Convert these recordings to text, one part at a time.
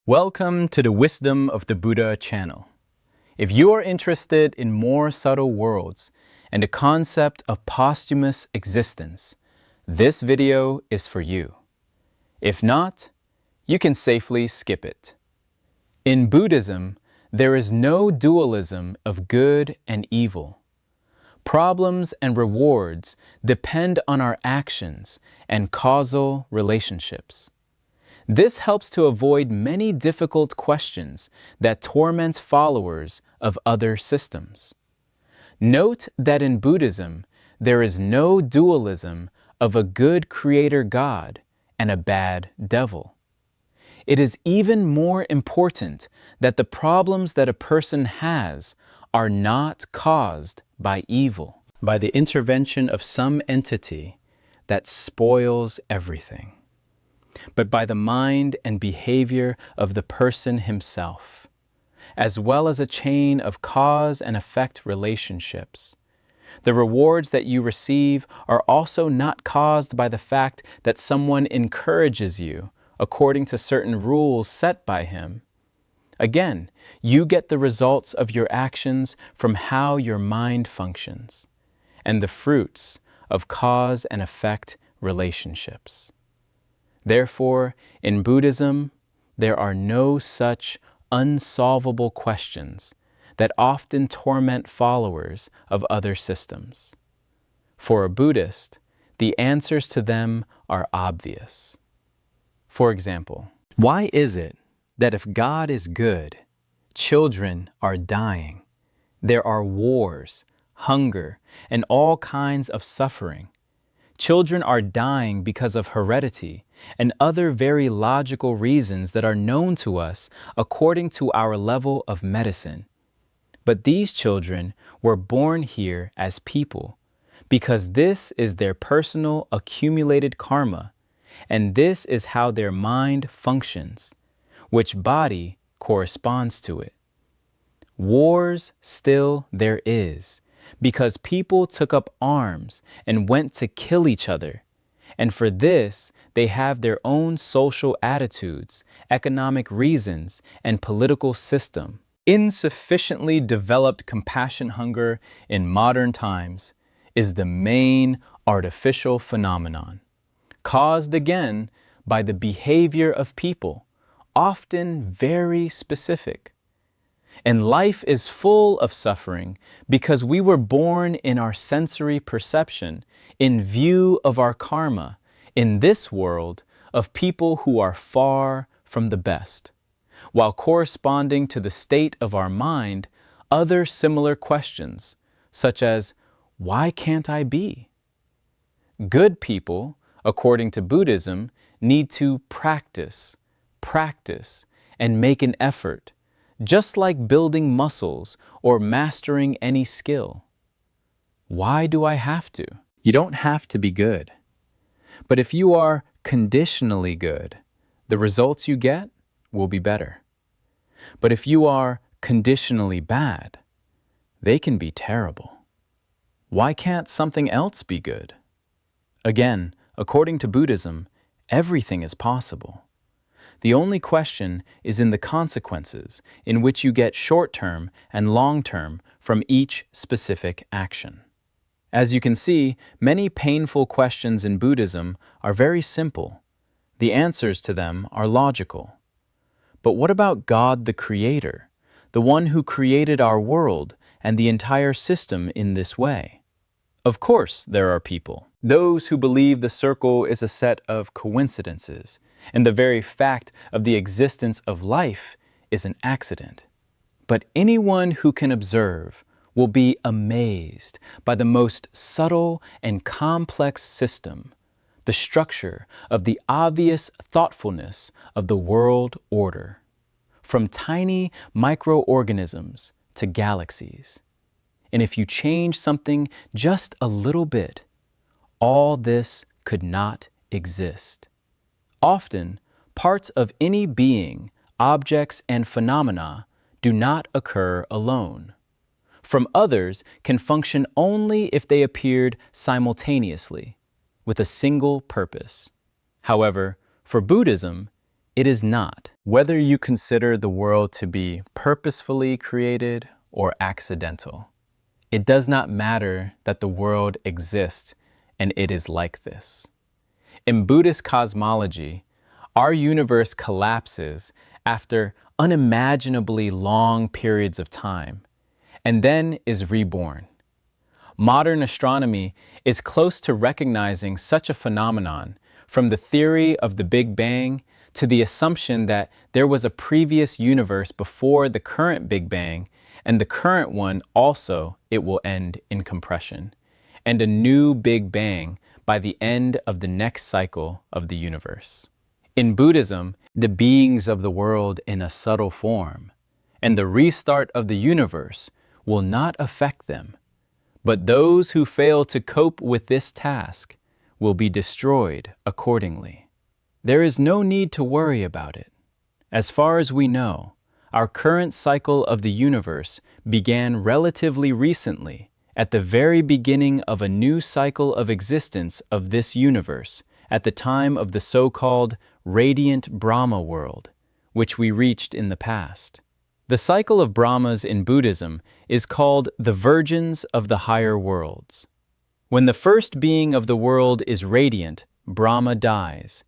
Welcome to the Wisdom of the Buddha channel. If you are interested in more subtle worlds and the concept of posthumous existence, this video is for you. If not, you can safely skip it. In Buddhism, there is no dualism of good and evil. Problems and rewards depend on our actions and causal relationships. This helps to avoid many difficult questions that torment followers of other systems. Note that in Buddhism, there is no dualism of a good creator God and a bad devil. It is even more important that the problems that a person has are not caused by evil, by the intervention of some entity that spoils everything, but by the mind and behavior of the person himself, as well as a chain of cause and effect relationships. The rewards that you receive are also not caused by the fact that someone encourages you according to certain rules set by him. Again, you get the results of your actions from how your mind functions, and the fruits of cause and effect relationships. Therefore, in Buddhism, there are no such unsolvable questions that often torment followers of other systems. For a Buddhist, the answers to them are obvious. For example, why is it that if God is good, children are dying, there are wars, hunger, and all kinds of suffering? Children are dying because of heredity and other very logical reasons that are known to us according to our level of medicine. But these children were born here as people because this is their personal accumulated karma, and this is how their mind functions, which body corresponds to it. Wars still there is, because people took up arms and went to kill each other, and for this they have their own social attitudes, economic reasons, and political system. Insufficiently developed compassion hunger in modern times is the main artificial phenomenon, caused again by the behavior of people, often very specific. And life is full of suffering because we were born in our sensory perception in view of our karma in this world of people who are far from the best, while corresponding to the state of our mind other similar questions, such as, why can't I be? Good people, according to Buddhism, need to practice, and make an effort, just like building muscles or mastering any skill. Why do I have to? You don't have to be good. But if you are conditionally good, the results you get will be better. But if you are conditionally bad, they can be terrible. Why can't something else be good? Again, according to Buddhism, everything is possible. The only question is in the consequences in which you get short-term and long-term from each specific action. As you can see, many painful questions in Buddhism are very simple. The answers to them are logical. But what about God the Creator, the one who created our world and the entire system in this way? Of course, there are people, those who believe the circle is a set of coincidences, and the very fact of the existence of life is an accident. But anyone who can observe will be amazed by the most subtle and complex system, the structure of the obvious thoughtfulness of the world order, from tiny microorganisms to galaxies. And if you change something just a little bit, all this could not exist. Often, parts of any being, objects, and phenomena do not occur alone. From others can function only if they appeared simultaneously, with a single purpose. However, for Buddhism, it is not. Whether you consider the world to be purposefully created or accidental, it does not matter that the world exists and it is like this. In Buddhist cosmology, our universe collapses after unimaginably long periods of time and then is reborn. Modern astronomy is close to recognizing such a phenomenon, from the theory of the Big Bang to the assumption that there was a previous universe before the current Big Bang, and the current one also it will end in compression, and a new Big Bang by the end of the next cycle of the universe. In Buddhism, the beings of the world in a subtle form, and the restart of the universe will not affect them. But those who fail to cope with this task will be destroyed accordingly. There is no need to worry about it. As far as we know, our current cycle of the universe began relatively recently, at the very beginning of a new cycle of existence of this universe, at the time of the so-called radiant Brahma world, which we reached in the past. The cycle of Brahmas in Buddhism is called the virgins of the higher worlds. When the first being of the world is radiant, Brahma dies.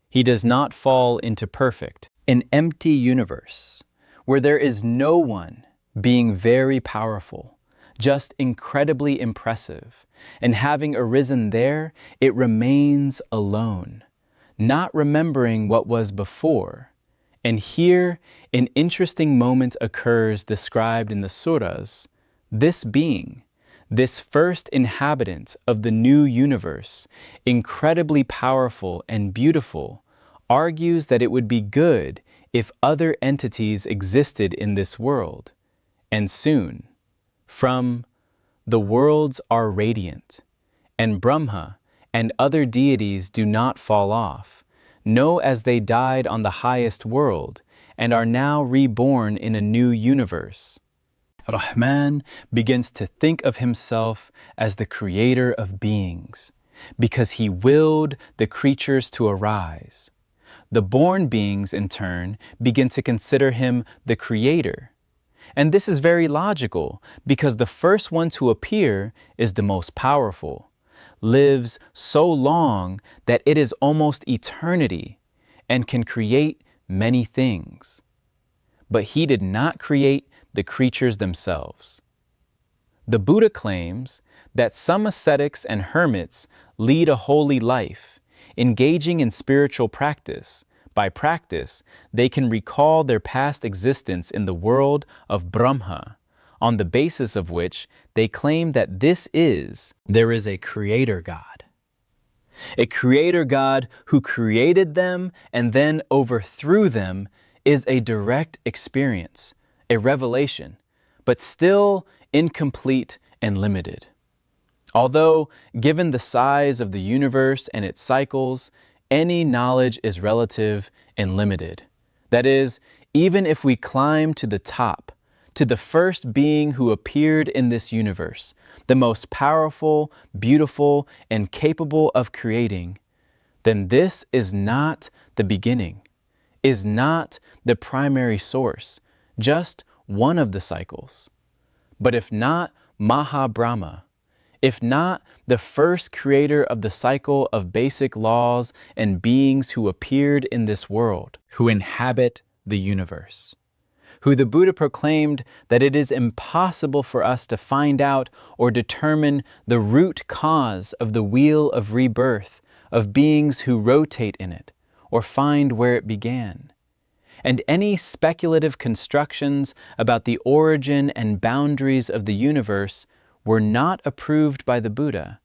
He does not fall into perfect, an empty universe, where there is no one being very powerful, just incredibly impressive, and having arisen there, it remains alone, not remembering what was before. And here, an interesting moment occurs described in the Suttas. This being, this first inhabitant of the new universe, incredibly powerful and beautiful, argues that it would be good if other entities existed in this world. And soon, from the worlds are radiant, and Brahma and other deities do not fall off, know as they died on the highest world, and are now reborn in a new universe. Rahman begins to think of himself as the creator of beings, because he willed the creatures to arise. The born beings, in turn, begin to consider him the creator. And this is very logical, because the first one to appear is the most powerful, lives so long that it is almost eternity, and can create many things. But he did not create the creatures themselves. The Buddha claims that some ascetics and hermits lead a holy life, engaging in spiritual practice. By practice, they can recall their past existence in the world of Brahma, on the basis of which they claim that there is a creator God. A creator God who created them and then overthrew them is a direct experience, a revelation, but still incomplete and limited. Although, given the size of the universe and its cycles, any knowledge is relative and limited. That is, even if we climb to the top, to the first being who appeared in this universe, the most powerful, beautiful, and capable of creating, then this is not the beginning, is not the primary source, just one of the cycles. But if not Maha Brahma, if not the first creator of the cycle of basic laws and beings who appeared in this world, who inhabit the universe, who the Buddha proclaimed that it is impossible for us to find out or determine the root cause of the wheel of rebirth of beings who rotate in it, or find where it began. And any speculative constructions about the origin and boundaries of the universe were not approved by the Buddha,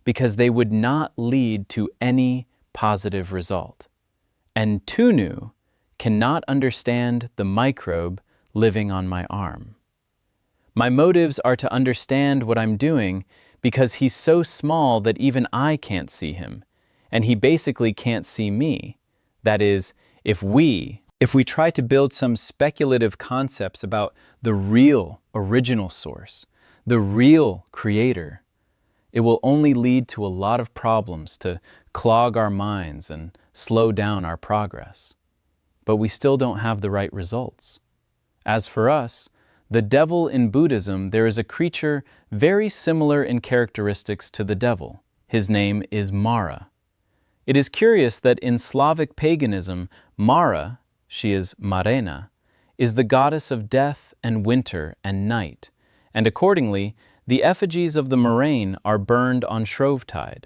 because they would not lead to any positive result. And Tunu cannot understand the microbe living on my arm. My motives are to understand what I'm doing because he's so small that even I can't see him, and he basically can't see me. That is, if we try to build some speculative concepts about the real original source, the real creator, it will only lead to a lot of problems to clog our minds and slow down our progress. but we still don't have the right results. As for us, the devil in Buddhism, there is a creature very similar in characteristics to the devil. His name is Mara. It is curious that in Slavic paganism, Mara, she is Marena, is the goddess of death and winter and night, and accordingly, the effigies of the Moraine are burned on Shrovetide.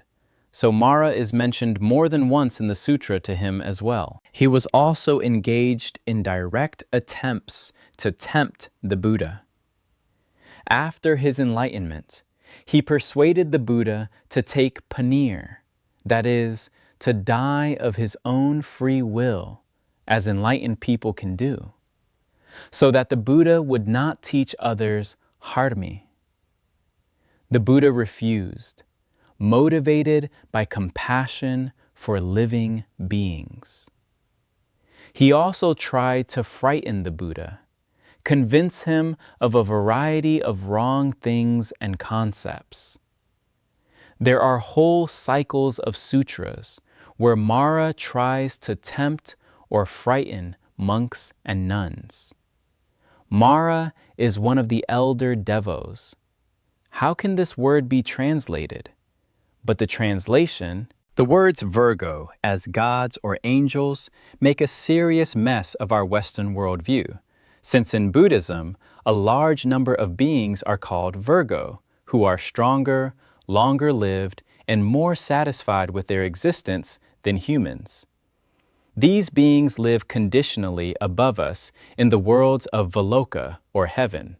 So Mara is mentioned more than once in the sutra to him as well. He was also engaged in direct attempts to tempt the Buddha. After his enlightenment, he persuaded the Buddha to take paneer, that is, to die of his own free will, as enlightened people can do, so that the Buddha would not teach others dharma. The Buddha refused, motivated by compassion for living beings. He also tried to frighten the Buddha, convince him of a variety of wrong things and concepts. There are whole cycles of sutras where Mara tries to tempt or frighten monks and nuns. Mara is one of the elder devos. How can this word be translated? But the translation, the words Virgo as gods or angels make a serious mess of our Western worldview, since in Buddhism, a large number of beings are called Virgo, who are stronger, longer-lived, and more satisfied with their existence than humans. These beings live conditionally above us in the worlds of Valoka, or heaven.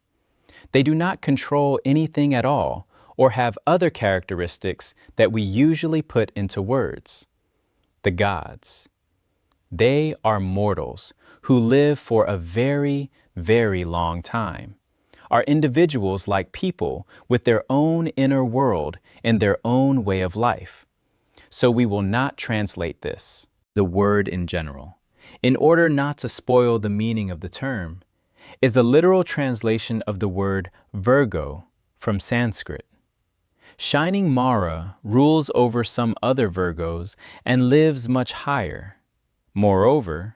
They do not control anything at all, or have other characteristics that we usually put into words. The gods. They are mortals who live for a very, very long time, are individuals like people with their own inner world and their own way of life. So we will not translate this, the word in general, in order not to spoil the meaning of the term, is a literal translation of the word Virgo from Sanskrit. Shining Mara rules over some other Virgos and lives much higher. Moreover,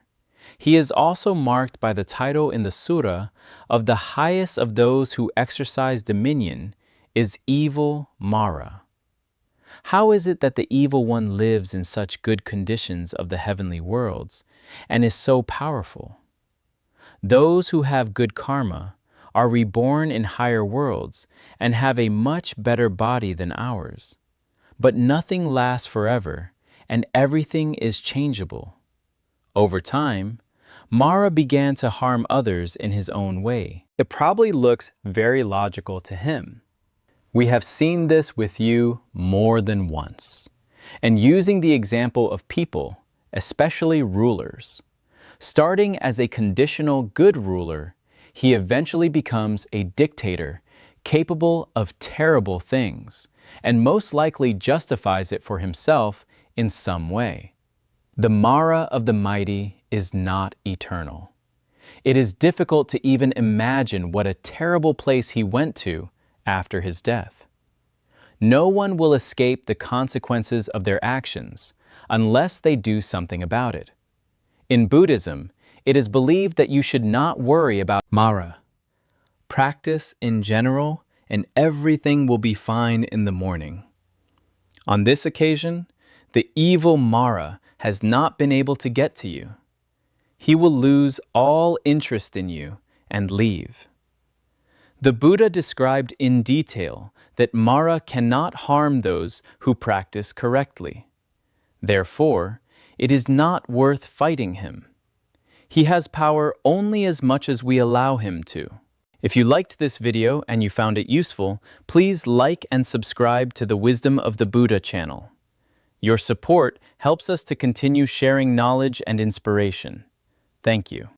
he is also marked by the title in the Sura of the highest of those who exercise dominion is evil Mara. How is it that the evil one lives in such good conditions of the heavenly worlds and is so powerful? Those who have good karma are reborn in higher worlds and have a much better body than ours. But nothing lasts forever, and everything is changeable. Over time, Mara began to harm others in his own way. It probably looks very logical to him. We have seen this with you more than once. And using the example of people, especially rulers, starting as a conditional good ruler, he eventually becomes a dictator capable of terrible things, and most likely justifies it for himself in some way. The Mara of the mighty is not eternal. It is difficult to even imagine what a terrible place he went to after his death. No one will escape the consequences of their actions unless they do something about it. In Buddhism, it is believed that you should not worry about Mara. Practice in general, and everything will be fine in the morning. On this occasion, the evil Mara has not been able to get to you. He will lose all interest in you and leave. The Buddha described in detail that Mara cannot harm those who practice correctly. Therefore, it is not worth fighting him. He has power only as much as we allow him to. If you liked this video and you found it useful, please like and subscribe to the Wisdom of the Buddha channel. Your support helps us to continue sharing knowledge and inspiration. Thank you.